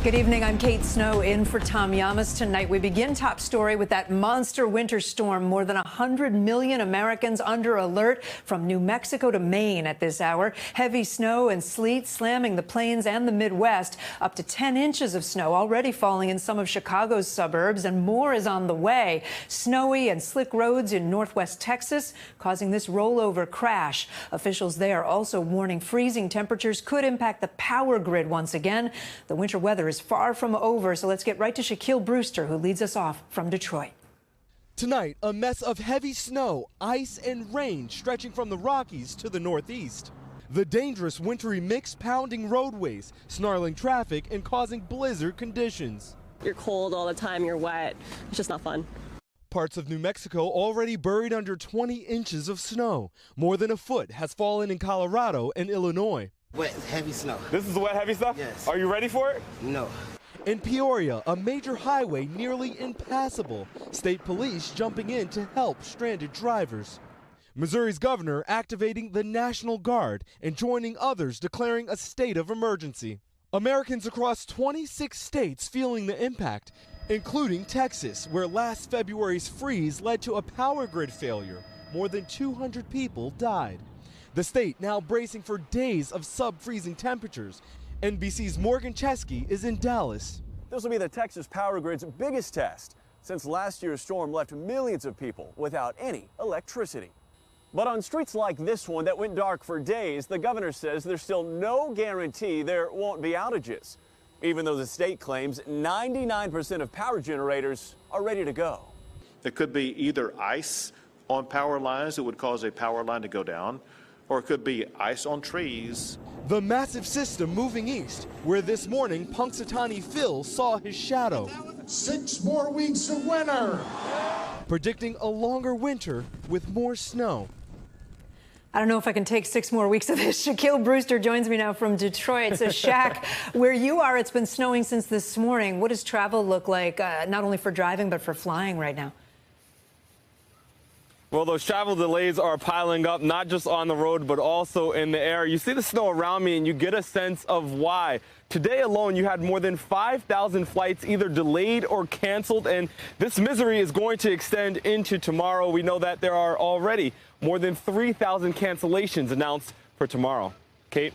Good evening. I'm Kate Snow in for Tom Llamas. Tonight, we begin top story with that monster winter storm. More than 100 million Americans under alert from New Mexico to Maine at this hour. Heavy snow and sleet slamming the plains and the Midwest. Up to 10 inches of snow already falling in some of Chicago's suburbs, and more is on the way. Snowy and slick roads in northwest Texas causing this rollover crash. Officials there also warning freezing temperatures could impact the power grid once again. The winter weather is far from over, so let's get right to Shaquille Brewster, who leads us off from Detroit. Tonight, a mess of heavy snow, ice, and rain stretching from the Rockies to the Northeast. The dangerous wintry mix pounding roadways, snarling traffic, and causing blizzard conditions. You're cold all the time, you're wet. It's just not fun. Parts of New Mexico already buried under 20 inches of snow. More than a foot has fallen in Colorado and Illinois. Wet, heavy snow. This is the wet, heavy stuff? Yes. Are you ready for it? No. In Peoria, a major highway nearly impassable. State police jumping in to help stranded drivers. Missouri's governor activating the National Guard and joining others declaring a state of emergency. Americans across 26 states feeling the impact, including Texas, where last February's freeze led to a power grid failure. More than 200 people died. The state now bracing for days of sub-freezing temperatures. NBC's Morgan Chesky is in Dallas. This will be the Texas power grid's biggest test since last year's storm left millions of people without any electricity. But on streets like this one that went dark for days, the governor says there's still no guarantee there won't be outages, even though the state claims 99% of power generators are ready to go. There could be either ice on power lines that would cause a power line to go down, or it could be ice on trees. The massive system moving east, where this morning Punxsutawney Phil saw his shadow. 6 more weeks of winter. Predicting a longer winter with more snow. I don't know if I can take 6 more weeks of this. Shaquille Brewster joins me now from Detroit. So, Shaq, where you are, it's been snowing since this morning. What does travel look like, not only for driving, but for flying right now? Well, those travel delays are piling up, not just on the road, but also in the air. You see the snow around me and you get a sense of why. Today alone, you had more than 5,000 flights either delayed or canceled, and this misery is going to extend into tomorrow. We know that there are already more than 3,000 cancellations announced for tomorrow. Kate?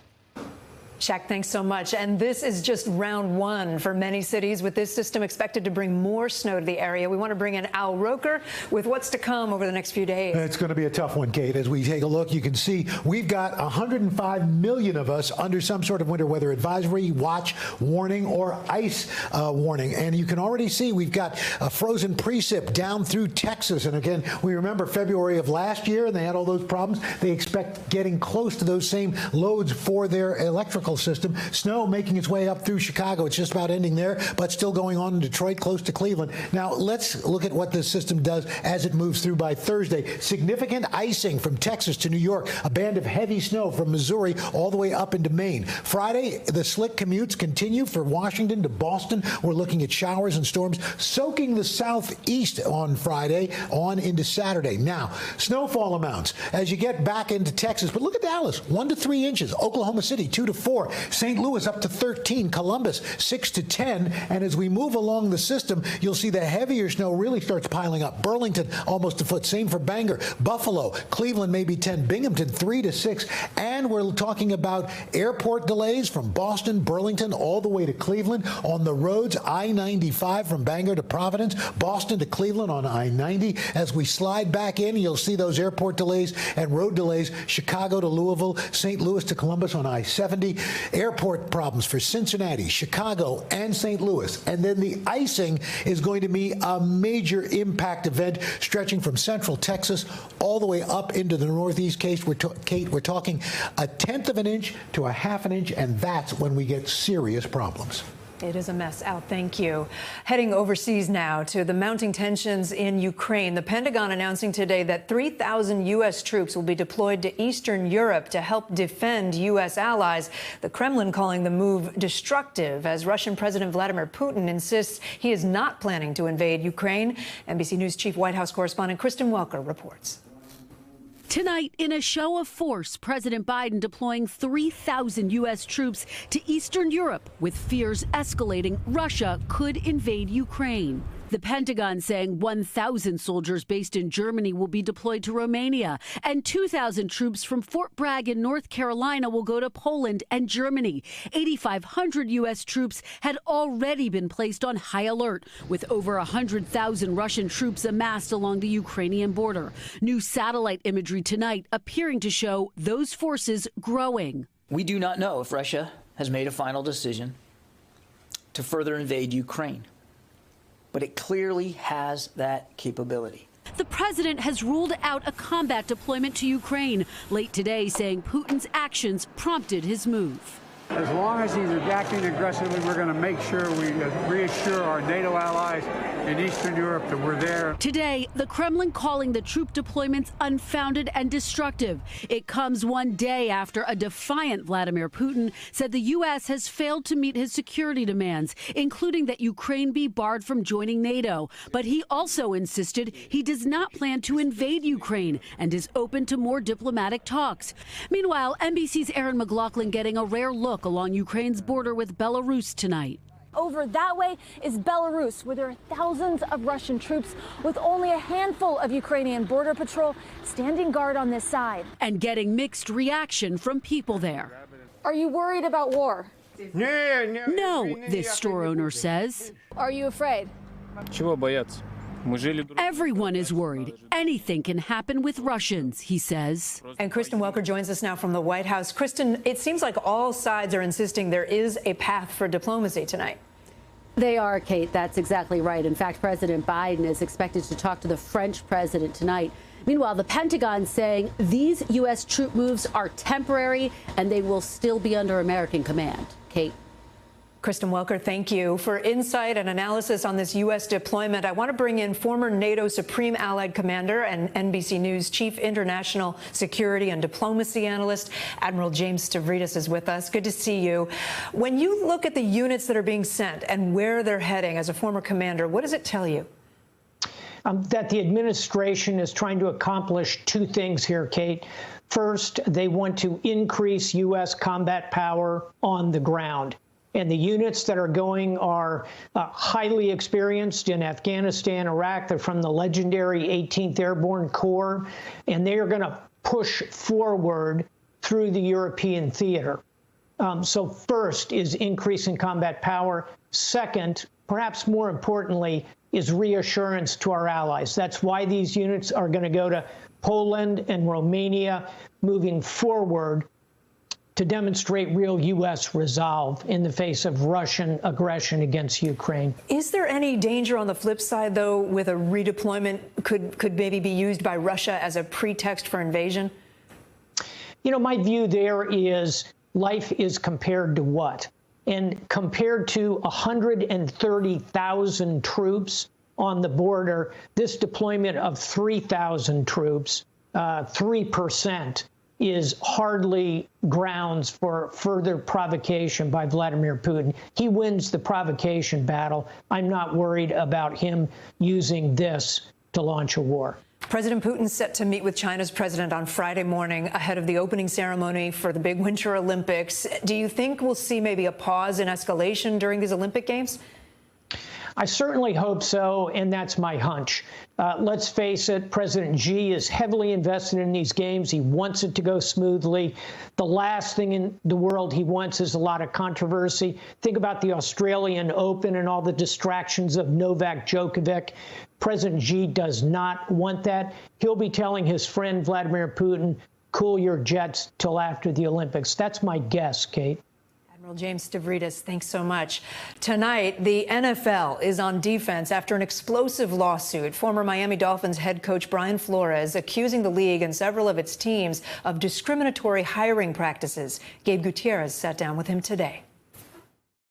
Shaq, thanks so much. And this is just round one for many cities, with this system expected to bring more snow to the area. We want to bring in Al Roker with what's to come over the next few days. It's going to be a tough one, Kate. As we take a look, you can see we've got 105 million of us under some sort of winter weather advisory, watch, warning, or ice warning. And you can already see we've got a frozen precip down through Texas. And again, we remember February of last year, and they had all those problems. They expect getting close to those same loads for their electrical system. Snow making its way up through Chicago. It's just about ending there, but still going on in Detroit, close to Cleveland. Now, let's look at what this system does as it moves through by Thursday. Significant icing from Texas to New York. A band of heavy snow from Missouri all the way up into Maine. Friday, the slick commutes continue for Washington to Boston. We're looking at showers and storms soaking the southeast on Friday on into Saturday. Now, snowfall amounts as you get back into Texas. But look at Dallas, 1 to 3 inches. Oklahoma City, 2 to 4. St. Louis up to 13. Columbus, 6 to 10. And as we move along the system, you'll see the heavier snow really starts piling up. Burlington, almost a foot. Same for Bangor. Buffalo, Cleveland, maybe 10. Binghamton, 3 to 6. And we're talking about airport delays from Boston, Burlington, all the way to Cleveland. On the roads, I-95 from Bangor to Providence, Boston to Cleveland on I-90. As we slide back in, you'll see those airport delays and road delays. Chicago to Louisville, St. Louis to Columbus on I-70. Airport problems for Cincinnati, Chicago, and St. Louis. And then the icing is going to be a major impact event stretching from central Texas all the way up into the northeast. Kate, we're talking 1/10 of an inch to 1/2 an inch, and that's when we get serious problems. It is a mess. Al, thank you. Heading overseas now to the mounting tensions in Ukraine. The Pentagon announcing today that 3,000 U.S. troops will be deployed to Eastern Europe to help defend U.S. allies. The Kremlin calling the move destructive, as Russian President Vladimir Putin insists he is not planning to invade Ukraine. NBC News Chief White House correspondent Kristen Welker reports. Tonight, in a show of force, President Biden deploying 3,000 U.S. troops to Eastern Europe, with fears escalating Russia could invade Ukraine. The Pentagon saying 1,000 soldiers based in Germany will be deployed to Romania, and 2,000 troops from Fort Bragg in North Carolina will go to Poland and Germany. 8,500 U.S. troops had already been placed on high alert, with over 100,000 Russian troops amassed along the Ukrainian border. New satellite imagery tonight appearing to show those forces growing. We do not know if Russia has made a final decision to further invade Ukraine, but it clearly has that capability. The president has ruled out a combat deployment to Ukraine, late today saying Putin's actions prompted his move. As long as he's acting aggressively, we're going to make sure we reassure our NATO allies in Eastern Europe that we're there. Today, the Kremlin calling the troop deployments unfounded and destructive. It comes one day after a defiant Vladimir Putin said the U.S. has failed to meet his security demands, including that Ukraine be barred from joining NATO. But he also insisted he does not plan to invade Ukraine and is open to more diplomatic talks. Meanwhile, NBC's Aaron McLaughlin getting a rare look along Ukraine's border with Belarus tonight. Over that way is Belarus, where there are thousands of Russian troops with only a handful of Ukrainian border patrol standing guard on this side. And getting mixed reaction from people there. Are you worried about war? No, this store owner says. Are you afraid? Everyone is worried. Anything can happen with Russians, he says. And Kristen Welker joins us now from the White House. Kristen, it seems like all sides are insisting there is a path for diplomacy tonight. They are, Kate. That's exactly right. In fact, President Biden is expected to talk to the French president tonight. Meanwhile, the Pentagon saying these U.S. troop moves are temporary and they will still be under American command. Kate. Kristen Welker, thank you for insight and analysis on this U.S. deployment. I want to bring in former NATO Supreme Allied Commander and NBC News Chief International Security and Diplomacy Analyst, Admiral James Stavridis is with us. Good to see you. When you look at the units that are being sent and where they're heading as a former commander, what does it tell you? That the administration is trying to accomplish two things here, Kate. First, they want to increase U.S. combat power on the ground. And the units that are going are highly experienced in Afghanistan, Iraq. They're from the legendary 18th Airborne Corps, and they are going to push forward through the European theater. So first is increasing combat power. Second, perhaps more importantly, is reassurance to our allies. That's why these units are going to go to Poland and Romania moving forward to demonstrate real U.S. resolve in the face of Russian aggression against Ukraine. Is there any danger on the flip side, though, with a redeployment could maybe be used by Russia as a pretext for invasion? You know, my view there is life is compared to what? And compared to 130,000 troops on the border, this deployment of 3,000 troops, 3%, is hardly grounds for further provocation by Vladimir Putin. He wins the provocation battle. I'm not worried about him using this to launch a war. President Putin's set to meet with China's president on Friday morning ahead of the opening ceremony for the big Winter Olympics. Do you think we'll see maybe a pause in escalation during these Olympic Games? I certainly hope so, and that's my hunch. Let's face it, President Xi is heavily invested in these games. He wants it to go smoothly. The last thing in the world he wants is a lot of controversy. Think about the Australian Open and all the distractions of Novak Djokovic. President Xi does not want that. He'll be telling his friend Vladimir Putin, cool your jets till after the Olympics. That's my guess, Kate. Admiral James Stavridis, thanks so much. Tonight, the NFL is on defense after an explosive lawsuit. Former Miami Dolphins head coach Brian Flores accusing the league and several of its teams of discriminatory hiring practices. Gabe Gutierrez sat down with him today.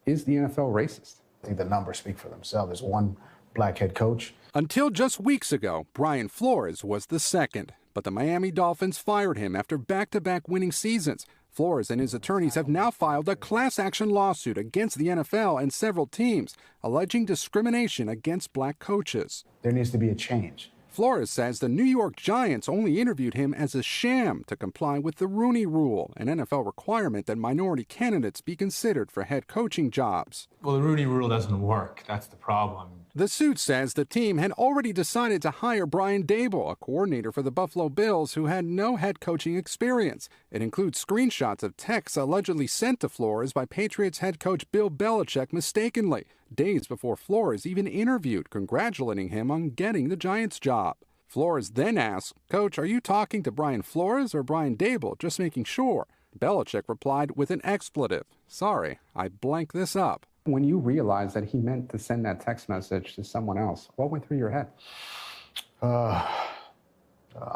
Is the NFL racist? I think the numbers speak for themselves. There's one black head coach. Until just weeks ago, Brian Flores was the second. But the Miami Dolphins fired him after back-to-back winning seasons. Flores and his attorneys have now filed a class action lawsuit against the NFL and several teams, alleging discrimination against black coaches. There needs to be a change. Flores says the New York Giants only interviewed him as a sham to comply with the Rooney Rule, an NFL requirement that minority candidates be considered for head coaching jobs. Well, the Rooney Rule doesn't work. That's the problem. The suit says the team had already decided to hire Brian Daboll, a coordinator for the Buffalo Bills who had no head coaching experience. It includes screenshots of texts allegedly sent to Flores by Patriots head coach Bill Belichick mistakenly, days before Flores even interviewed, congratulating him on getting the Giants job. Flores then asked, "Coach, are you talking to Brian Flores or Brian Daboll? Just making sure." Belichick replied with an expletive. "Sorry, I blanked this up." When you realized that he meant to send that text message to someone else, what went through your head? I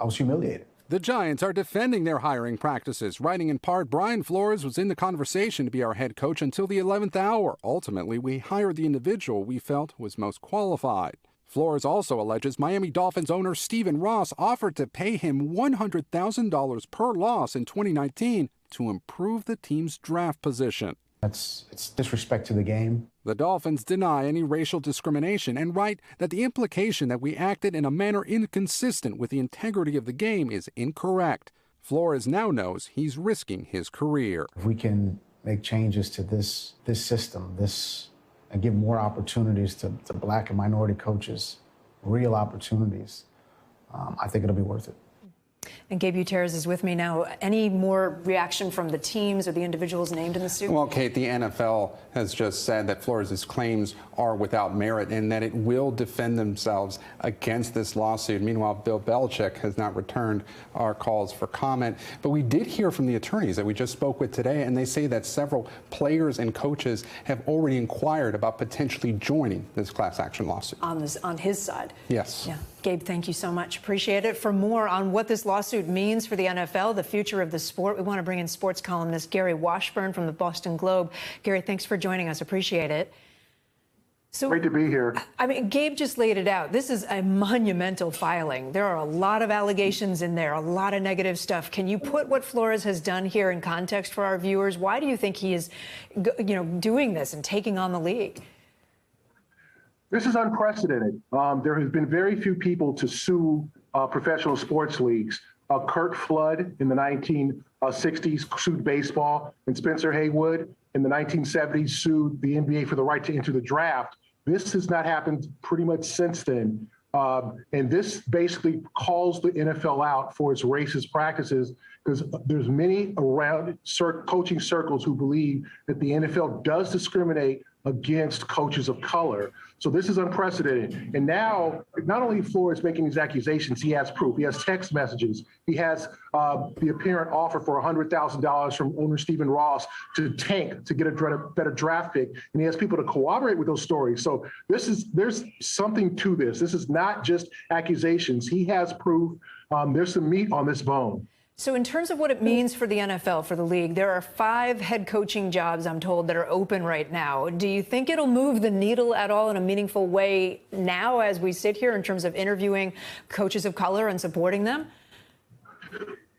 was humiliated. The Giants are defending their hiring practices, writing in part, "Brian Flores was in the conversation to be our head coach until the 11th hour. Ultimately, we hired the individual we felt was most qualified." Flores also alleges Miami Dolphins owner Stephen Ross offered to pay him $100,000 per loss in 2019 to improve the team's draft position. It's disrespect to the game. The Dolphins deny any racial discrimination and write that the implication that we acted in a manner inconsistent with the integrity of the game is incorrect. Flores now knows he's risking his career. If we can make changes to this system, and give more opportunities to black and minority coaches, real opportunities, I think it'll be worth it. And Gabe Gutierrez is with me now. Any more reaction from the teams or the individuals named in the suit? Well, Kate, the NFL has just said that Flores' claims are without merit and that it will defend themselves against this lawsuit. Meanwhile, Bill Belichick has not returned our calls for comment. But we did hear from the attorneys that we just spoke with today, and they say that several players and coaches have already inquired about potentially joining this class action lawsuit. On his side? Yes. Yeah. Gabe, thank you so much. Appreciate it. For more on what this lawsuit means for the NFL, the future of the sport, we want to bring in sports columnist Gary Washburn from the Boston Globe. Gary, thanks for joining us. Appreciate it. So, great to be here. I mean, Gabe just laid it out. This is a monumental filing. There are a lot of allegations in there, a lot of negative stuff. Can you put what Flores has done here in context for our viewers? Why do you think he is, doing this and taking on the league? This is unprecedented. There has been very few people to sue professional sports leagues. Kurt Flood in the 1960s sued baseball, and Spencer Haywood in the 1970s sued the NBA for the right to enter the draft. This has not happened pretty much since then. And this basically calls the NFL out for its racist practices, because there's many around coaching circles who believe that the NFL does discriminate against coaches of color. So this is unprecedented. And now, not only Flores making these accusations, he has proof. He has text messages. He has the apparent offer for $100,000 from owner Stephen Ross to tank to get a better draft pick. And he has people to corroborate with those stories. So there's something to this. This is not just accusations. He has proof. There's some meat on this bone. So in terms of what it means for the NFL, for the league, there are 5 head coaching jobs, I'm told, that are open right now. Do you think it'll move the needle at all in a meaningful way now as we sit here in terms of interviewing coaches of color and supporting them?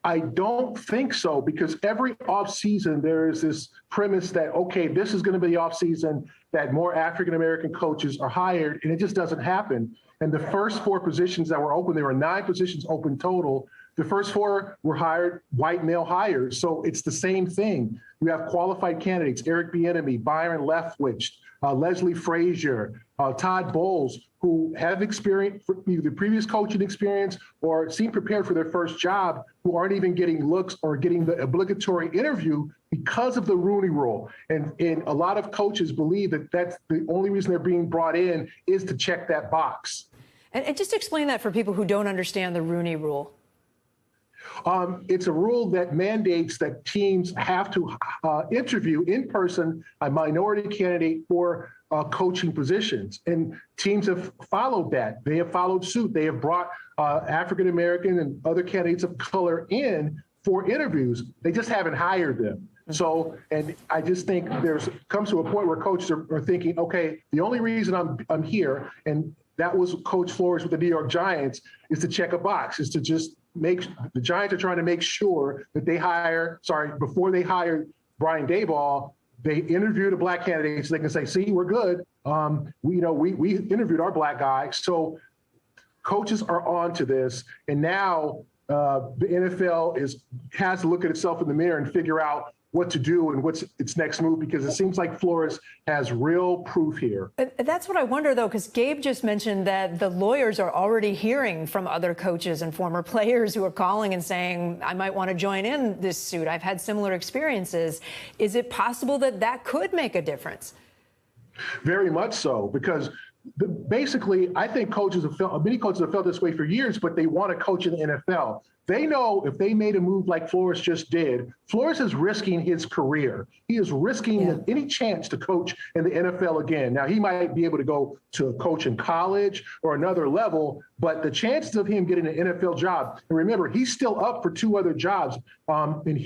I don't think so, because every offseason there is this premise that, okay, this is going to be the offseason that more African-American coaches are hired, and it just doesn't happen. And the first 4 positions that were open, there were 9 positions open total. The first 4 were hired, white male hires. So it's the same thing. You have qualified candidates, Eric Bieniemy, Byron Leftwich, Leslie Frazier, Todd Bowles, who have experience, either previous coaching experience or seem prepared for their first job, who aren't even getting looks or getting the obligatory interview because of the Rooney Rule. And a lot of coaches believe that that's the only reason they're being brought in is to check that box. And just explain that for people who don't understand the Rooney Rule. It's a rule that mandates that teams have to interview in person a minority candidate for coaching positions. And teams have followed that. They have followed suit. They have brought African-American and other candidates of color in for interviews. They just haven't hired them. So, and I just think comes to a point where coaches are thinking, okay, the only reason I'm here, and that was Coach Flores with the New York Giants, is to check a box, is to just the Giants are trying to make sure that before they hire Brian Daboll, they interview the black candidates so they can say, see, we're good. We interviewed our black guy. So Coaches are on to this, and now the NFL has to look at itself in the mirror and figure out what to do and what's its next move, because it seems like Flores has real proof here. That's what I wonder, though, because Gabe just mentioned that the lawyers are already hearing from other coaches and former players who are calling and saying, I might want to join in this suit. I've had similar experiences. Is it possible that that could make a difference? Very much so, because basically, I think many coaches have felt this way for years, but they want to coach in the NFL. They know if they made a move like Flores just did, Flores is risking his career. He is risking any chance to coach in the NFL again. Now, he might be able to go to coach in college or another level, but the chances of him getting an NFL job, and remember, he's still up for 2 other jobs, one in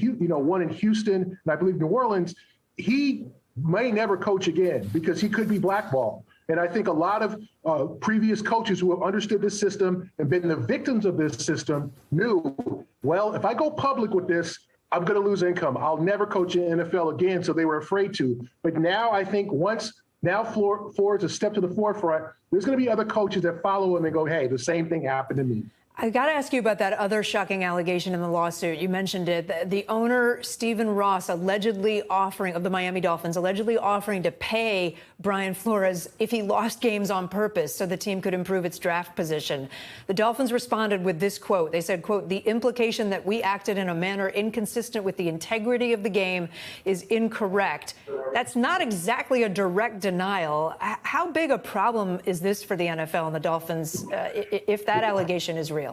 Houston and I believe New Orleans. He may never coach again because he could be blackballed. And I think a lot of previous coaches who have understood this system and been the victims of this system knew, well, if I go public with this, I'm going to lose income. I'll never coach in the NFL again. So they were afraid to. But now I think Flores has stepped to the forefront, there's going to be other coaches that follow him and go, hey, the same thing happened to me. I got to ask you about that other shocking allegation in the lawsuit. You mentioned it. The owner, Stephen Ross, of the Miami Dolphins, allegedly offering to pay Brian Flores if he lost games on purpose so the team could improve its draft position. The Dolphins responded with this quote. They said, quote, the implication that we acted in a manner inconsistent with the integrity of the game is incorrect. That's not exactly a direct denial. How big a problem is this for the NFL and the Dolphins if that allegation is real?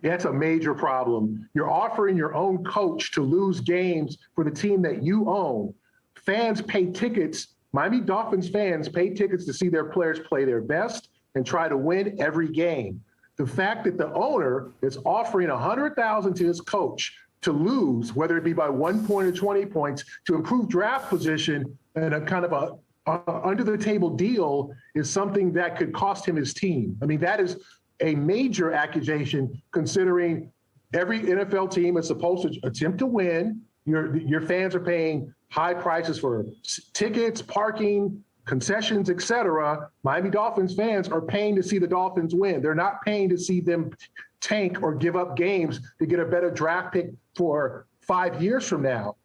Yeah, it's a major problem. You're offering your own coach to lose games for the team that you own. Fans pay tickets. Miami Dolphins fans pay tickets to see their players play their best and try to win every game. The fact that the owner is offering $100,000 to his coach to lose, whether it be by 1 point or 20 points, to improve draft position and a kind of a under-the-table deal is something that could cost him his team. I mean, that is a major accusation, considering every NFL team is supposed to attempt to win. Your fans are paying high prices for tickets, parking, concessions, etc. Miami Dolphins fans are paying to see the Dolphins win. They're not paying to see them tank or give up games to get a better draft pick for 5 years from now.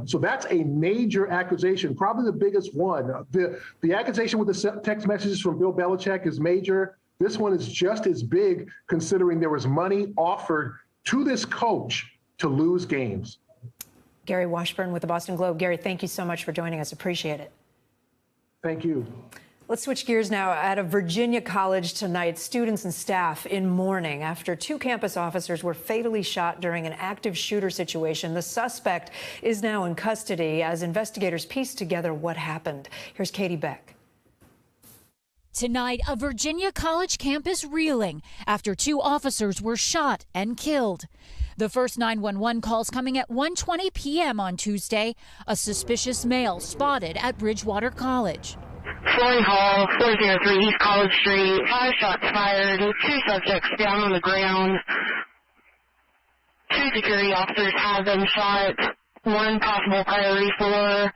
So that's a major accusation, probably the biggest one. The accusation with the text messages from Bill Belichick is major. This one is just as big, considering there was money offered to this coach to lose games. Gary Washburn with the Boston Globe. Gary, thank you so much for joining us. Appreciate it. Thank you. Let's switch gears now. At a Virginia college tonight, students and staff in mourning after 2 campus officers were fatally shot during an active shooter situation. The suspect is now in custody as investigators piece together what happened. Here's Katie Beck. Tonight, a Virginia college campus reeling after 2 officers were shot and killed. The first 911 calls coming at 1:20 p.m. on Tuesday. A suspicious male spotted at Bridgewater College. Floyd Hall, 403 East College Street. 5 shots fired. 2 subjects down on the ground. 2 security officers have been shot. 1 possible priority for.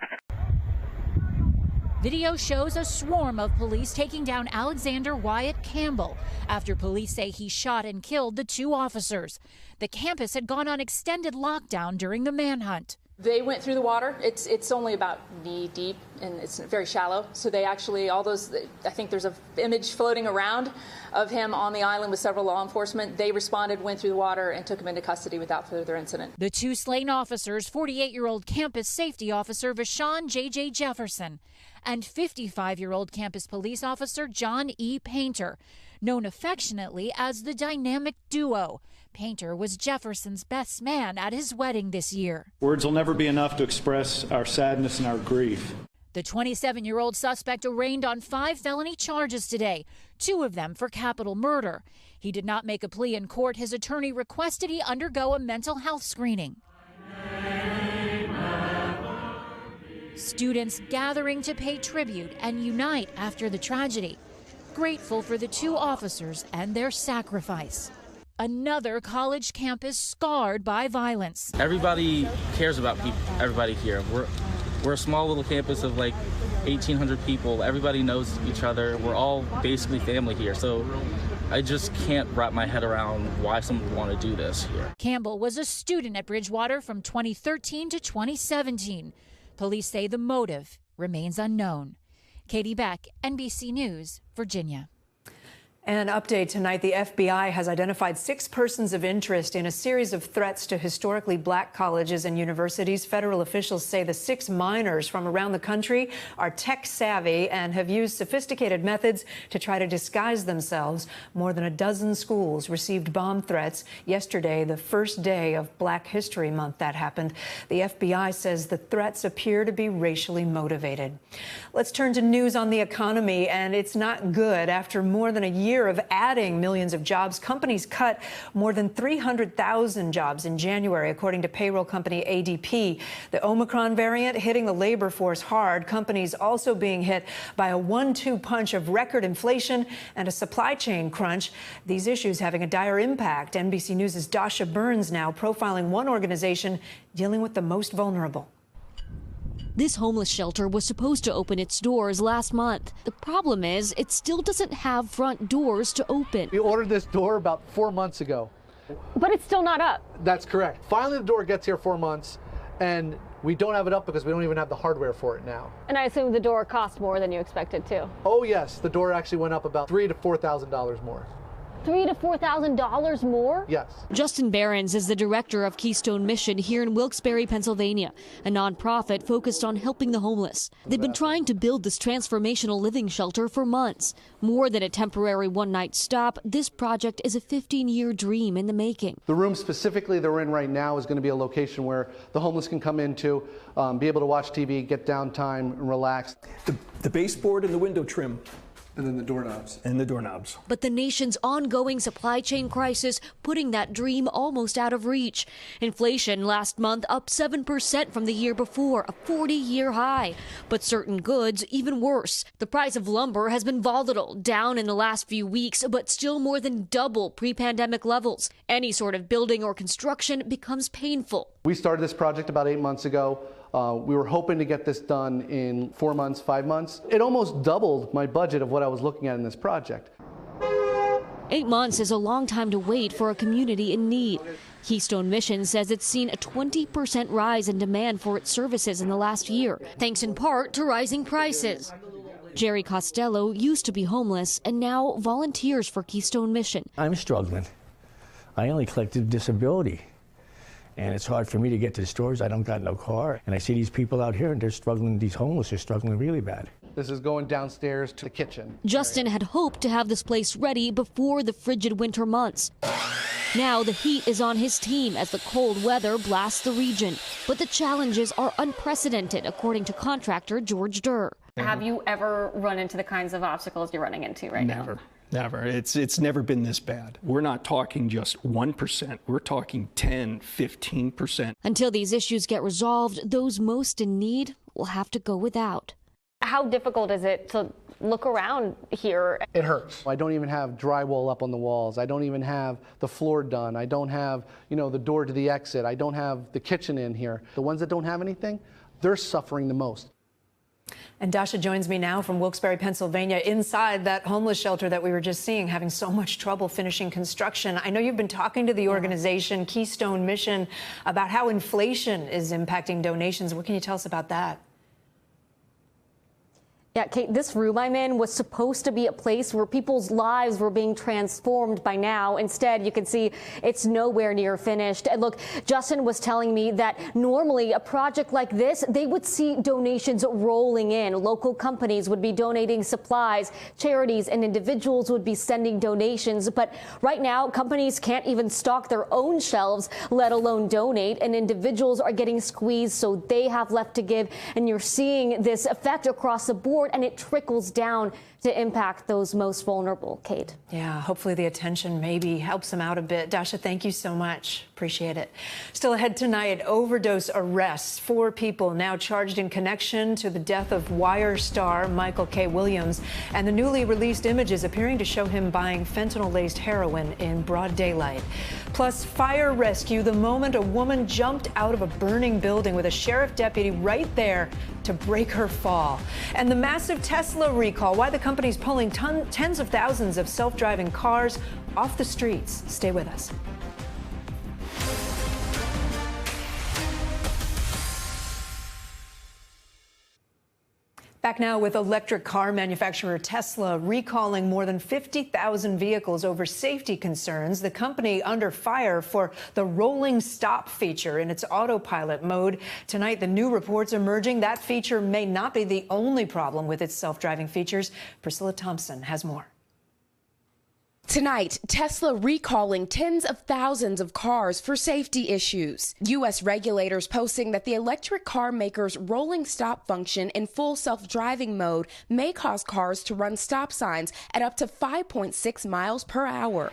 Video shows a swarm of police taking down Alexander Wyatt Campbell after police say he shot and killed the 2 officers. The campus had gone on extended lockdown during the manhunt. They went through the water. It's only about knee deep and it's very shallow. So they actually, I think there's an image floating around of him on the island with several law enforcement. They responded, went through the water and took him into custody without further incident. The 2 slain officers, 48-year-old campus safety officer Vashon J.J. Jefferson and 55-year-old campus police officer John E. Painter, known affectionately as the dynamic duo. Painter was Jefferson's best man at his wedding this year. Words will never be enough to express our sadness and our grief. The 27-year-old suspect arraigned on 5 felony charges today, 2 of them for capital murder. He did not make a plea in court. His attorney requested he undergo a mental health screening. Students gathering to pay tribute and unite after the tragedy, grateful for the 2 officers and their sacrifice. Another college campus scarred by violence. Everybody cares about everybody here. We're a small little campus of like 1,800 people. Everybody knows each other. We're all basically family here. So I just can't wrap my head around why someone would want to do this here. Campbell was a student at Bridgewater from 2013 to 2017. Police say the motive remains unknown. Katie Beck, NBC News, Virginia. An update tonight. The FBI has identified 6 persons of interest in a series of threats to historically black colleges and universities. Federal officials say the 6 minors from around the country are tech savvy and have used sophisticated methods to try to disguise themselves. More than a dozen schools received bomb threats yesterday, the first day of Black History Month that happened. The FBI says the threats appear to be racially motivated. Let's turn to news on the economy, and it's not good. After more than a year of adding millions of jobs, companies cut more than 300,000 jobs in January, according to payroll company ADP. The Omicron variant hitting the labor force hard. Companies also being hit by a 1-2 punch of record inflation and a supply chain crunch. These issues having a dire impact. NBC News' Dasha Burns now profiling one organization dealing with the most vulnerable. This homeless shelter was supposed to open its doors last month. The problem is it still doesn't have front doors to open. We ordered this door about 4 months ago. But it's still not up. That's correct. Finally, the door gets here 4 months, and we don't have it up because we don't even have the hardware for it now. And I assume the door cost more than you expected to. Oh yes, the door actually went up about $3,000 to $4,000 more. $3,000 to $4,000 more? Yes. Justin Behrens is the director of Keystone Mission here in Wilkes-Barre, Pennsylvania, a nonprofit focused on helping the homeless. They've been trying to build this transformational living shelter for months. More than a temporary one-night stop, this project is a 15-year dream in the making. The room specifically that we're in right now is going to be a location where the homeless can come into, be able to watch TV, get downtime, and relax. The baseboard and the window trim. And then the doorknobs. And the doorknobs. But the nation's ongoing supply chain crisis putting that dream almost out of reach. Inflation last month up 7% from the year before, a 40-year high. But certain goods even worse. The price of lumber has been volatile, down in the last few weeks, but still more than double pre-pandemic levels. Any sort of building or construction becomes painful. We started this project about 8 months ago. We were hoping to get this done in 4 months, 5 months. It almost doubled my budget of what I was looking at in this project. 8 months is a long time to wait for a community in need. Keystone Mission says it's seen a 20% rise in demand for its services in the last year, thanks in part to rising prices. Jerry Costello used to be homeless and now volunteers for Keystone Mission. I'm struggling. I only collected disability. And it's hard for me to get to the stores. I don't got no car. And I see these people out here and they're struggling, these homeless are struggling really bad. This is going downstairs to the kitchen. Justin had hoped to have this place ready before the frigid winter months. Now the heat is on his team as the cold weather blasts the region. But the challenges are unprecedented, according to contractor George Durr. Have you ever run into the kinds of obstacles you're running into right now? Never. It's never been this bad. We're not talking just 1%. We're talking 10, 15%. Until these issues get resolved, those most in need will have to go without. How difficult is it to look around here? It hurts. I don't even have drywall up on the walls. I don't even have the floor done. I don't have, the door to the exit. I don't have the kitchen in here. The ones that don't have anything, they're suffering the most. And Dasha joins me now from Wilkes-Barre, Pennsylvania, inside that homeless shelter that we were just seeing, having so much trouble finishing construction. I know you've been talking to the organization Keystone Mission about how inflation is impacting donations. What can you tell us about that? Yeah, Kate, this room I'm in was supposed to be a place where people's lives were being transformed by now. Instead, you can see it's nowhere near finished. And look, Justin was telling me that normally a project like this, they would see donations rolling in. Local companies would be donating supplies, charities and individuals would be sending donations. But right now, companies can't even stock their own shelves, let alone donate. And individuals are getting squeezed, so they have left to give. And you're seeing this effect across the board, and it trickles down to impact those most vulnerable, Kate. Yeah, hopefully the attention maybe helps them out a bit. Dasha, thank you so much. Appreciate it. Still ahead tonight, overdose arrests. 4 people now charged in connection to the death of Wire star Michael K. Williams, and the newly released images appearing to show him buying fentanyl-laced heroin in broad daylight. Plus, fire rescue, the moment a woman jumped out of a burning building with a sheriff deputy right there to break her fall. And the massive Tesla recall, why the company's pulling tens of thousands of self-driving cars off the streets. Stay with us. Back now with electric car manufacturer Tesla recalling more than 50,000 vehicles over safety concerns. The company under fire for the rolling stop feature in its autopilot mode. Tonight, the new reports emerging that feature may not be the only problem with its self-driving features. Priscilla Thompson has more. Tonight, Tesla recalling tens of thousands of cars for safety issues. U.S. regulators posting that the electric car maker's rolling stop function in full self-driving mode may cause cars to run stop signs at up to 5.6 miles per hour.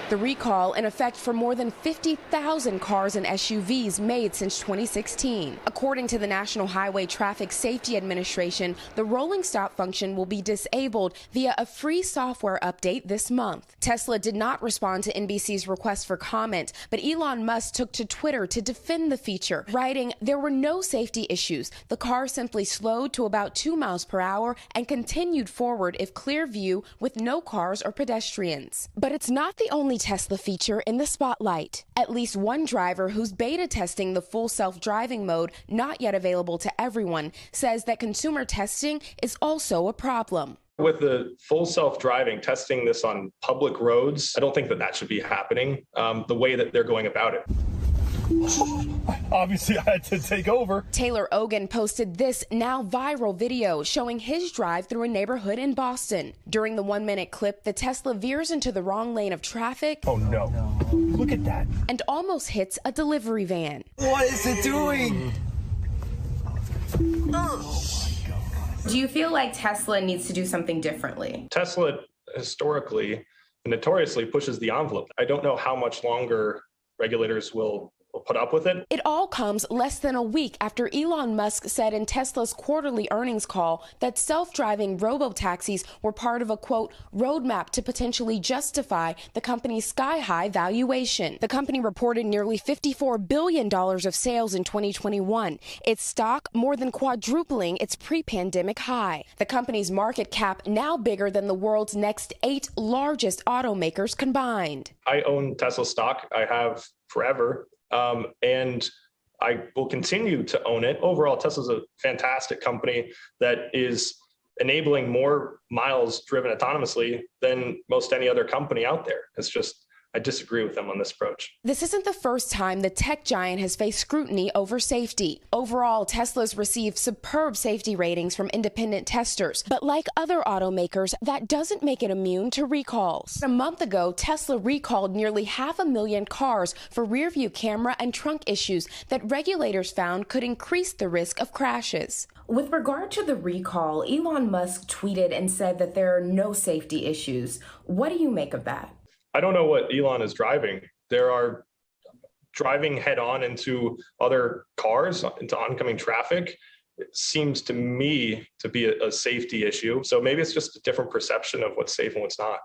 The recall in effect for more than 50,000 cars and SUVs made since 2016. According to the National Highway Traffic Safety Administration, the rolling stop function will be disabled via a free software update this month. Tesla did not respond to NBC's request for comment, but Elon Musk took to Twitter to defend the feature, writing, "There were no safety issues. The car simply slowed to about 2 miles per hour and continued forward if clear view with no cars or pedestrians." But it's not the only Tesla feature in the spotlight. At least one driver who's beta testing the full self-driving mode, not yet available to everyone, says that consumer testing is also a problem. With the full self-driving, testing this on public roads, I don't think that should be happening the way that they're going about it. Obviously, I had to take over. Taylor Ogan posted this now viral video showing his drive through a neighborhood in Boston. During the 1-minute clip, the Tesla veers into the wrong lane of traffic. Oh no, look at that. And almost hits a delivery van. What is it doing? Do you feel like Tesla needs to do something differently? Tesla historically and notoriously pushes the envelope. I don't know how much longer regulators will put up with it. It all comes less than a week after Elon Musk said in Tesla's quarterly earnings call that self-driving robo-taxis were part of a, quote, roadmap to potentially justify the company's sky-high valuation. The company reported nearly $54 billion of sales in 2021, its stock more than quadrupling its pre-pandemic high. The company's market cap now bigger than the world's next 8 largest automakers combined. I own Tesla stock. I have forever. And I will continue to own it. Overall, Tesla's a fantastic company that is enabling more miles driven autonomously than most any other company out there. It's just, I disagree with them on this approach. This isn't the first time the tech giant has faced scrutiny over safety. Overall, Tesla's received superb safety ratings from independent testers. But like other automakers, that doesn't make it immune to recalls. A month ago, Tesla recalled nearly 500,000 cars for rear-view camera and trunk issues that regulators found could increase the risk of crashes. With regard to the recall, Elon Musk tweeted and said that there are no safety issues. What do you make of that? I don't know what Elon is driving. There are driving head on into other cars, into oncoming traffic. It seems to me to be a safety issue. So maybe it's just a different perception of what's safe and what's not.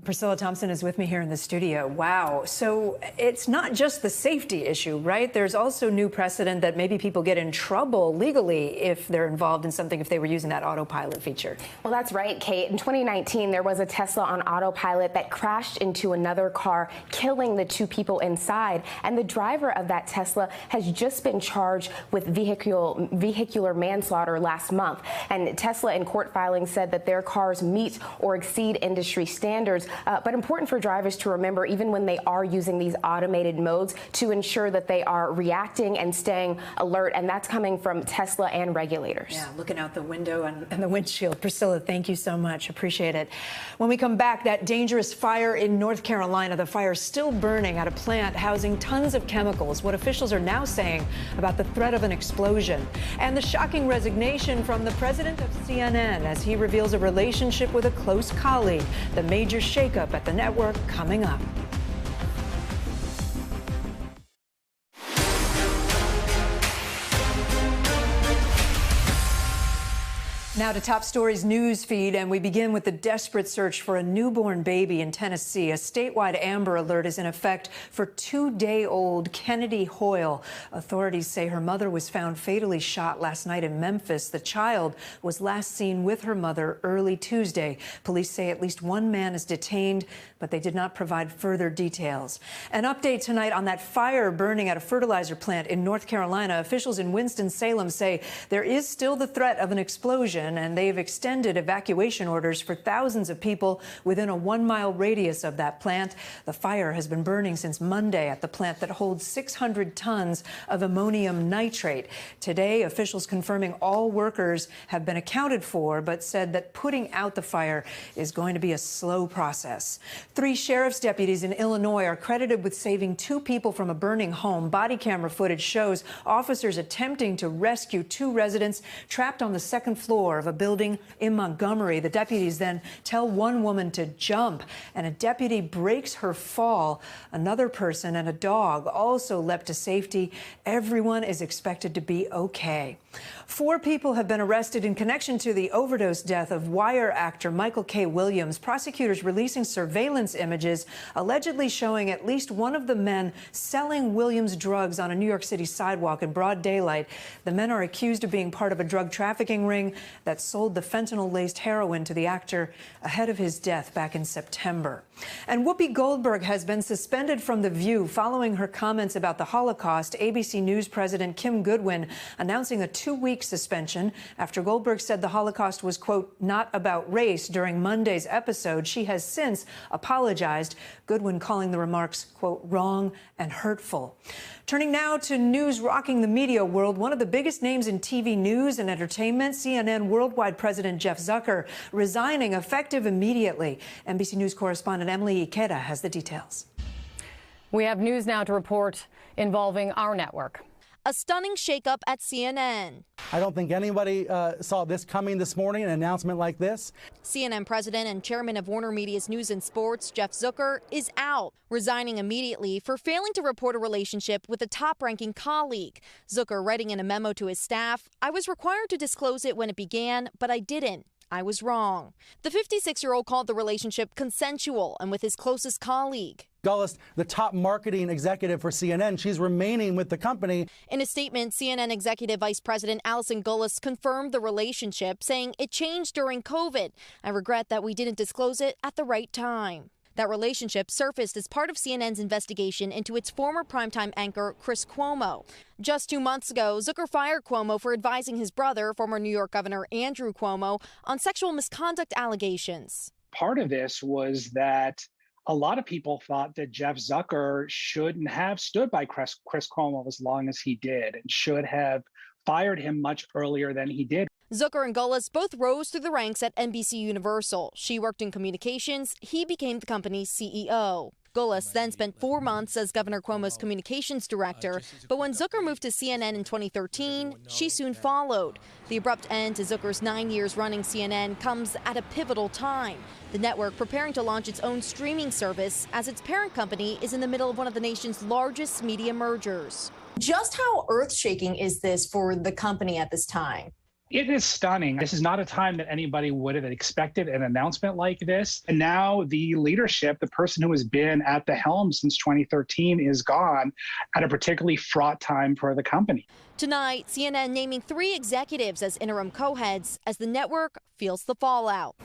Priscilla Thompson is with me here in the studio. Wow. So it's not just the safety issue, right? There's also new precedent that maybe people get in trouble legally if they're involved in something, if they were using that autopilot feature. Well, that's right, Kate. In 2019, there was a Tesla on autopilot that crashed into another car, killing the 2 people inside. And the driver of that Tesla has just been charged with vehicular manslaughter last month. And Tesla in court filings said that their cars meet or exceed industry standards. But important for drivers to remember, even when they are using these automated modes, to ensure that they are reacting and staying alert. And that's coming from Tesla and regulators. Yeah, looking out the window and the windshield. Priscilla, thank you so much. Appreciate it. When we come back, that dangerous fire in North Carolina, the fire still burning at a plant housing tons of chemicals. What officials are now saying about the threat of an explosion. And the shocking resignation from the president of CNN as he reveals a relationship with a close colleague. The major shakeup at the network coming up. Now to Top Stories news feed, and we begin with the desperate search for a newborn baby in Tennessee. A statewide Amber Alert is in effect for 2-day-old Kennedy Hoyle. Authorities say her mother was found fatally shot last night in Memphis. The child was last seen with her mother early Tuesday. Police say at least one man is detained, but they did not provide further details. An update tonight on that fire burning at a fertilizer plant in North Carolina. Officials in Winston-Salem say there is still the threat of an explosion, and they've extended evacuation orders for thousands of people within a 1-mile radius of that plant. The fire has been burning since Monday at the plant that holds 600 tons of ammonium nitrate. Today, officials confirming all workers have been accounted for, but said that putting out the fire is going to be a slow process. 3 sheriff's deputies in Illinois are credited with saving 2 people from a burning home. Body camera footage shows officers attempting to rescue 2 residents trapped on the second floor of a building in Montgomery. The deputies then tell one woman to jump, and a deputy breaks her fall. Another person and a dog also leapt to safety. Everyone is expected to be okay. 4 people have been arrested in connection to the overdose death of Wire actor Michael K. Williams. Prosecutors releasing surveillance images allegedly showing at least one of the men selling Williams drugs on a New York City sidewalk in broad daylight. The men are accused of being part of a drug trafficking ring that sold the fentanyl-laced heroin to the actor ahead of his death back in September. And Whoopi Goldberg has been suspended from The View following her comments about the Holocaust. ABC News President Kim Goodwin announcing a 2-week suspension after Goldberg said the Holocaust was, quote, not about race during Monday's episode. She has since apologized, Goodwin calling the remarks, quote, wrong and hurtful. Turning now to news rocking the media world, one of the biggest names in TV news and entertainment, CNN Worldwide President Jeff Zucker, resigning effective immediately. NBC News correspondent Emily Ikeda has the details. We have news now to report involving our network. A stunning shakeup at CNN. I don't think anybody saw this coming this morning, an announcement like this. CNN president and chairman of Warner Media's News and Sports, Jeff Zucker, is out, resigning immediately for failing to report a relationship with a top-ranking colleague. Zucker writing in a memo to his staff, "I was required to disclose it when it began, but I didn't. I was wrong." The 56-year-old called the relationship consensual and with his closest colleague. Gullis, the top marketing executive for CNN, she's remaining with the company. In a statement, CNN Executive Vice President Allison Gullis confirmed the relationship, saying it changed during COVID. "I regret that we didn't disclose it at the right time." That relationship surfaced as part of CNN's investigation into its former primetime anchor, Chris Cuomo. Just 2 months ago, Zucker fired Cuomo for advising his brother, former New York Governor Andrew Cuomo, on sexual misconduct allegations. Part of this was that a lot of people thought that Jeff Zucker shouldn't have stood by Chris Cuomo as long as he did and should have fired him much earlier than he did. Zucker and Gullis both rose through the ranks at NBC Universal. She worked in communications. He became the company's CEO. Gullis then spent 4 months as Governor Cuomo's communications director, but when Zucker moved to CNN in 2013, she soon followed. The abrupt end to Zucker's 9 years running CNN comes at a pivotal time. The network preparing to launch its own streaming service as its parent company is in the middle of one of the nation's largest media mergers. Just how earth-shaking is this for the company at this time? It is stunning. This is not a time that anybody would have expected an announcement like this. And now the leadership, the person who has been at the helm since 2013, is gone at a particularly fraught time for the company. Tonight, CNN naming 3 executives as interim co-heads as the network feels the fallout.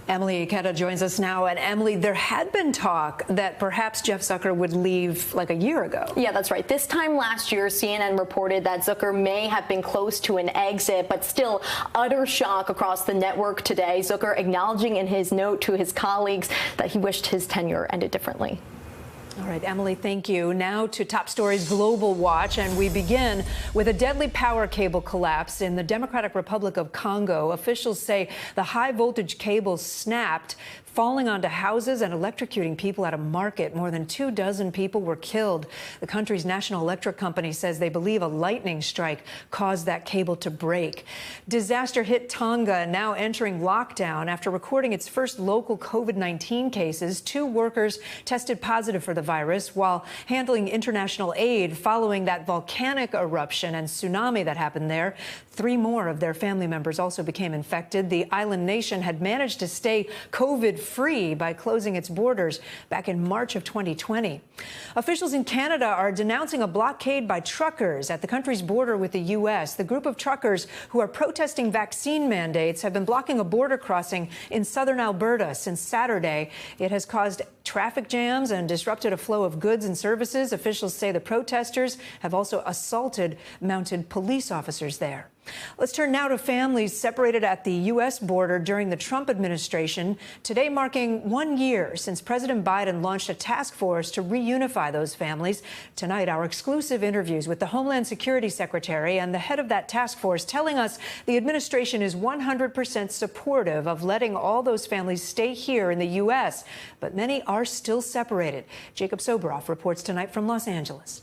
Emily Ikeda joins us now. And Emily, there had been talk that perhaps Jeff Zucker would leave like a year ago. Yeah, that's right. This time last year, CNN reported that Zucker may have been close to an exit, but still utter shock across the network today. Zucker acknowledging in his note to his colleagues that he wished his tenure ended differently. All right, Emily, thank you. Now to Top Stories Global Watch, and we begin with a deadly power cable collapse in the Democratic Republic of Congo. Officials say the high-voltage cable snapped, falling onto houses and electrocuting people at a market. More than 24 people were killed. The country's national electric company says they believe a lightning strike caused that cable to break. Disaster hit Tonga, now entering lockdown after recording its first local COVID-19 cases. 2 workers tested positive for the coronavirus while handling international aid following that volcanic eruption and tsunami that happened there. 3 more of their family members also became infected. The island nation had managed to stay COVID-free by closing its borders back in March of 2020. Officials in Canada are denouncing a blockade by truckers at the country's border with the U.S. The group of truckers who are protesting vaccine mandates have been blocking a border crossing in southern Alberta since Saturday. It has caused traffic jams and disrupted a flow of goods and services. Officials say the protesters have also assaulted mounted police officers there. Let's turn now to families separated at the U.S. border during the Trump administration, today marking 1 year since President Biden launched a task force to reunify those families. Tonight, our exclusive interviews with the Homeland Security Secretary and the head of that task force telling us the administration is 100% supportive of letting all those families stay here in the U.S., but many are still separated. Jacob Soboroff reports tonight from Los Angeles.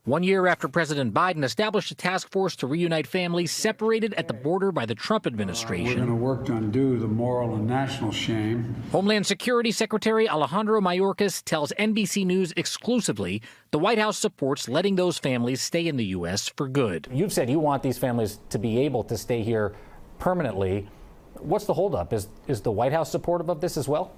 1 year after President Biden established a task force to reunite families separated at the border by the Trump administration. We're going to work to undo the moral and national shame. Homeland Security Secretary Alejandro Mayorkas tells NBC News exclusively the White House supports letting those families stay in the U.S. for good. You've said you want these families to be able to stay here permanently. What's the holdup? Is the White House supportive of this as well?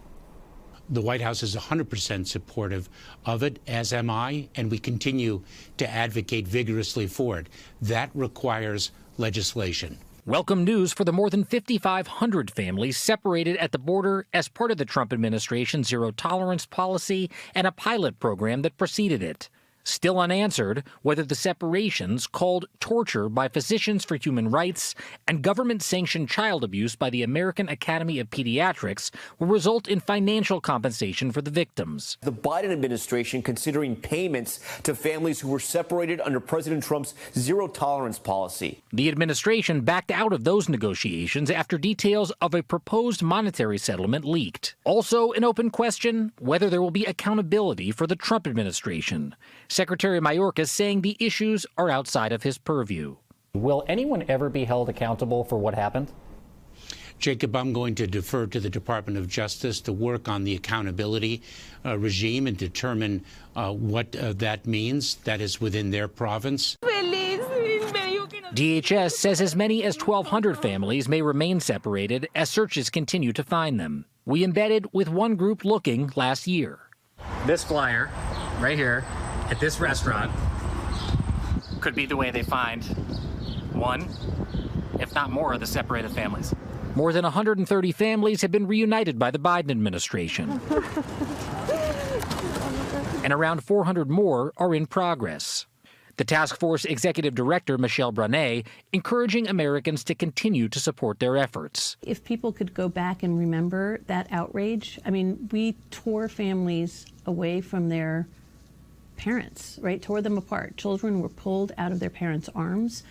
The White House is 100% supportive of it, as am I, and we continue to advocate vigorously for it. That requires legislation. Welcome news for the more than 5,500 families separated at the border as part of the Trump administration's zero-tolerance policy and a pilot program that preceded it. Still unanswered whether the separations, called torture by Physicians for Human Rights and government-sanctioned child abuse by the American Academy of Pediatrics, will result in financial compensation for the victims. The Biden administration considering payments to families who were separated under President Trump's zero-tolerance policy. The administration backed out of those negotiations after details of a proposed monetary settlement leaked. Also an open question, whether there will be accountability for the Trump administration. Secretary Mayorkas saying the issues are outside of his purview. Will anyone ever be held accountable for what happened? Jacob, I'm going to defer to the Department of Justice to work on the accountability regime and determine what that means. That is within their province. DHS says as many as 1,200 families may remain separated as searches continue to find them. We embedded with one group looking last year. This flyer right here at this restaurant could be the way they find one, if not more, of the separated families. More than 130 families have been reunited by the Biden administration. And around 400 more are in progress. The task force executive director, Michelle Brunet, encouraging Americans to continue to support their efforts. If people could go back and remember that outrage, I mean, we tore families away from their parents, right? Tore them apart. Children were pulled out of their parents' arms.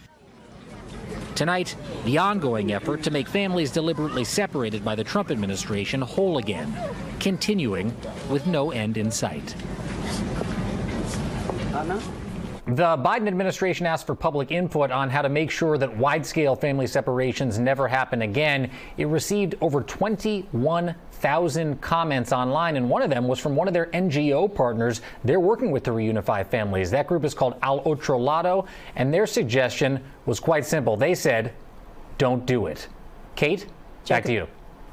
Tonight, the ongoing effort to make families deliberately separated by the Trump administration whole again, continuing with no end in sight. The Biden administration asked for public input on how to make sure that wide-scale family separations never happen again. It received over 21,000 comments online, and one of them was from one of their NGO partners they're working with to reunify families. That group is called Al Otro Lado, and their suggestion was quite simple. They said, don't do it. Kate, back to you.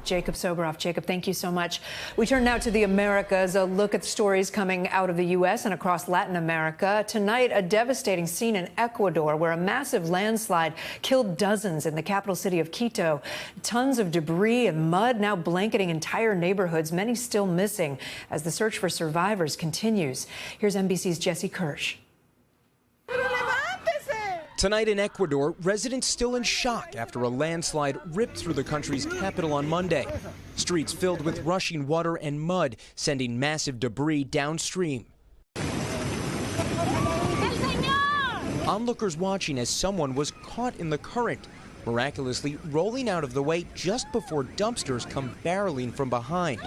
Jacob Soboroff. Jacob, thank you so much. We turn now to the Americas, a look at stories coming out of the U.S. and across Latin America. Tonight, a devastating scene in Ecuador where a massive landslide killed dozens in the capital city of Quito. Tons of debris and mud now blanketing entire neighborhoods, many still missing as the search for survivors continues. Here's NBC's Jesse Kirsch. Tonight in Ecuador, residents still in shock after a landslide ripped through the country's capital on Monday. Streets filled with rushing water and mud, sending massive debris downstream. Onlookers watching as someone was caught in the current, miraculously rolling out of the way just before dumpsters come barreling from behind.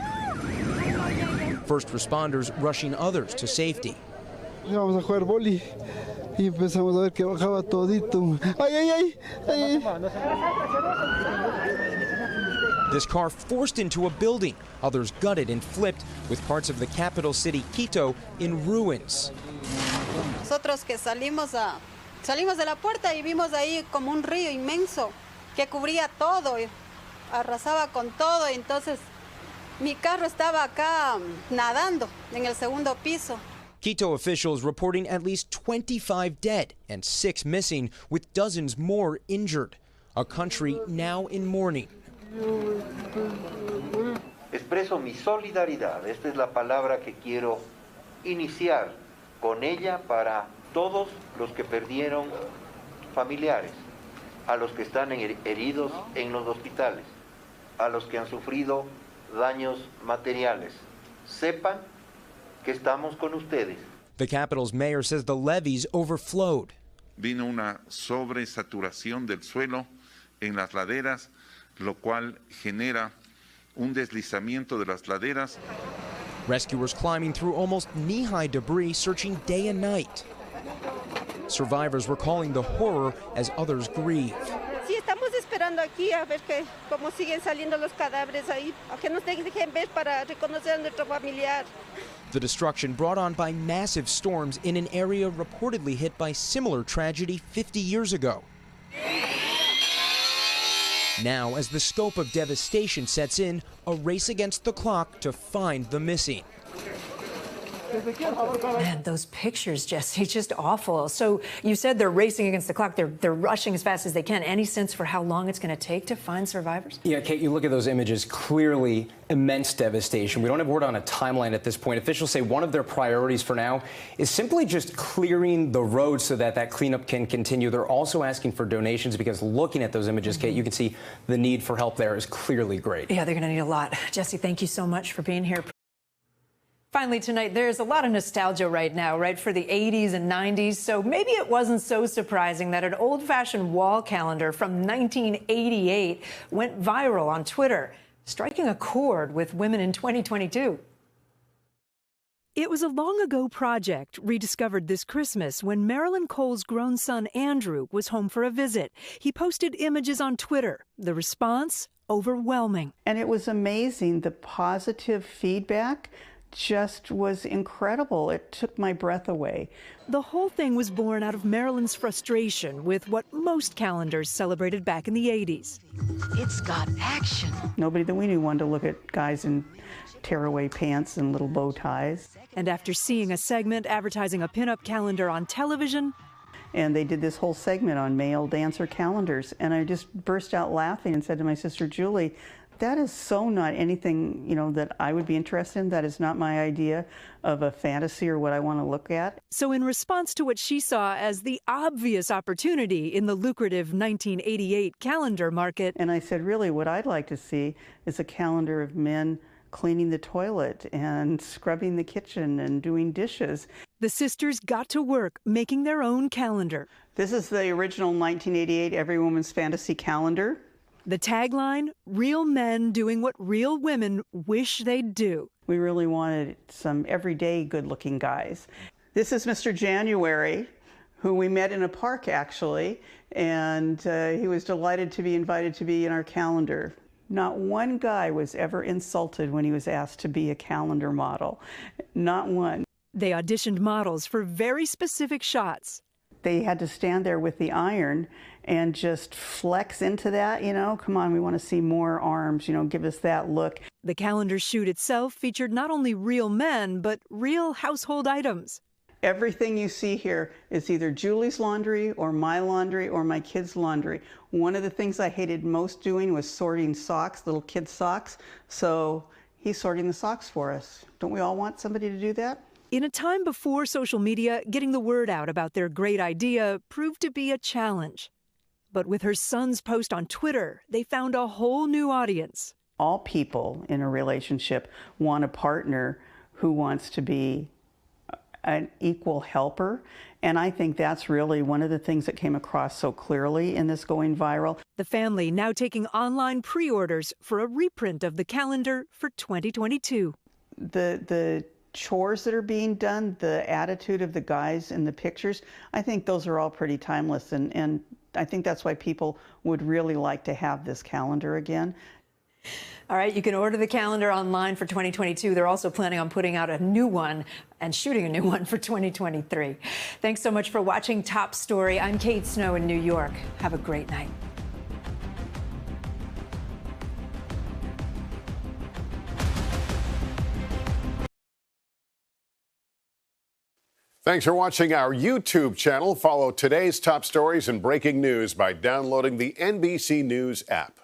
First responders rushing others to safety. Y empezamos a ver que bajaba todito. ¡Ay, ay, ay! ¡Ay! This car forced into a building, others gutted and flipped, with parts of the capital city, Quito, in ruins. Nosotros que salimos de la puerta y vimos ahí como un río inmenso que cubría todo, y arrasaba con todo, y entonces mi carro estaba acá nadando en el segundo piso. Quito officials reporting at least 25 dead and 6 missing, with dozens more injured. A country now in mourning. Expreso mi solidaridad, esta es la palabra que quiero iniciar con ella para todos los que perdieron familiares, a los que están heridos en los hospitales, a los que han sufrido daños materiales. Sepan que estamos con ustedes. The capital's mayor says the levees overflowed. Vino una sobresaturación del suelo en las laderas, lo cual genera un deslizamiento de las laderas. Rescuers climbing through almost knee-high debris, searching day and night. Survivors recalling the horror as others grieve. Sí, estamos esperando aquí a ver cómo siguen saliendo los cadáveres ahí, a que nos dejen ver para reconocer a nuestro familiar. The destruction brought on by massive storms in an area reportedly hit by similar tragedy 50 years ago. Now, as the scope of devastation sets in, a race against the clock to find the missing. Man, those pictures, Jesse, just awful. So you said they're racing against the clock. They're rushing as fast as they can. Any sense for how long it's going to take to find survivors? Yeah, Kate, you look at those images, clearly immense devastation. We don't have word on a timeline at this point. Officials say one of their priorities for now is simply just clearing the road so that cleanup can continue. They're also asking for donations because looking at those images, Kate, you can see the need for help there is clearly great. Yeah, they're going to need a lot. Jesse, thank you so much for being here. Finally tonight, there's a lot of nostalgia right now, right, for the 80s and 90s. So maybe it wasn't so surprising that an old-fashioned wall calendar from 1988 went viral on Twitter, striking a chord with women in 2022. It was a long-ago project rediscovered this Christmas when Marilyn Cole's grown son, Andrew, was home for a visit. He posted images on Twitter. The response? Overwhelming. And it was amazing. The positive feedback just was incredible. It took my breath away. The whole thing was born out of Marilyn's frustration with what most calendars celebrated back in the 80s. It's got action. Nobody that we knew wanted to look at guys in tearaway pants and little bow ties. And after seeing a segment advertising a pinup calendar on television, and they did this whole segment on male dancer calendars, and I just burst out laughing and said to my sister Julie, that is so not anything, that I would be interested in. That is not my idea of a fantasy or what I want to look at. So in response to what she saw as the obvious opportunity in the lucrative 1988 calendar market. And I said, really, what I'd like to see is a calendar of men cleaning the toilet and scrubbing the kitchen and doing dishes. The sisters got to work making their own calendar. This is the original 1988 Every Woman's Fantasy calendar. The tagline, real men doing what real women wish they'd do. We really wanted some everyday good-looking guys. This is Mr. January, who we met in a park, actually, and he was delighted to be invited to be in our calendar. Not one guy was ever insulted when he was asked to be a calendar model. Not one. They auditioned models for very specific shots. They had to stand there with the iron and just flex into that, come on, we want to see more arms, give us that look. The calendar shoot itself featured not only real men, but real household items. Everything you see here is either Julie's laundry or my kids' laundry. One of the things I hated most doing was sorting socks, little kids' socks. So he's sorting the socks for us. Don't we all want somebody to do that? In a time before social media, getting the word out about their great idea proved to be a challenge. But with her son's post on Twitter, they found a whole new audience. All people in a relationship want a partner who wants to be an equal helper. And I think that's really one of the things that came across so clearly in this going viral. The family now taking online pre-orders for a reprint of the calendar for 2022. The chores that are being done, the attitude of the guys in the pictures, I think those are all pretty timeless. And I think that's why people would really like to have this calendar again. All right, you can order the calendar online for 2022. They're also planning on putting out a new one and shooting a new one for 2023. Thanks so much for watching Top Story. I'm Kate Snow in New York. Have a great night. Thanks for watching our YouTube channel. Follow today's top stories and breaking news by downloading the NBC News app.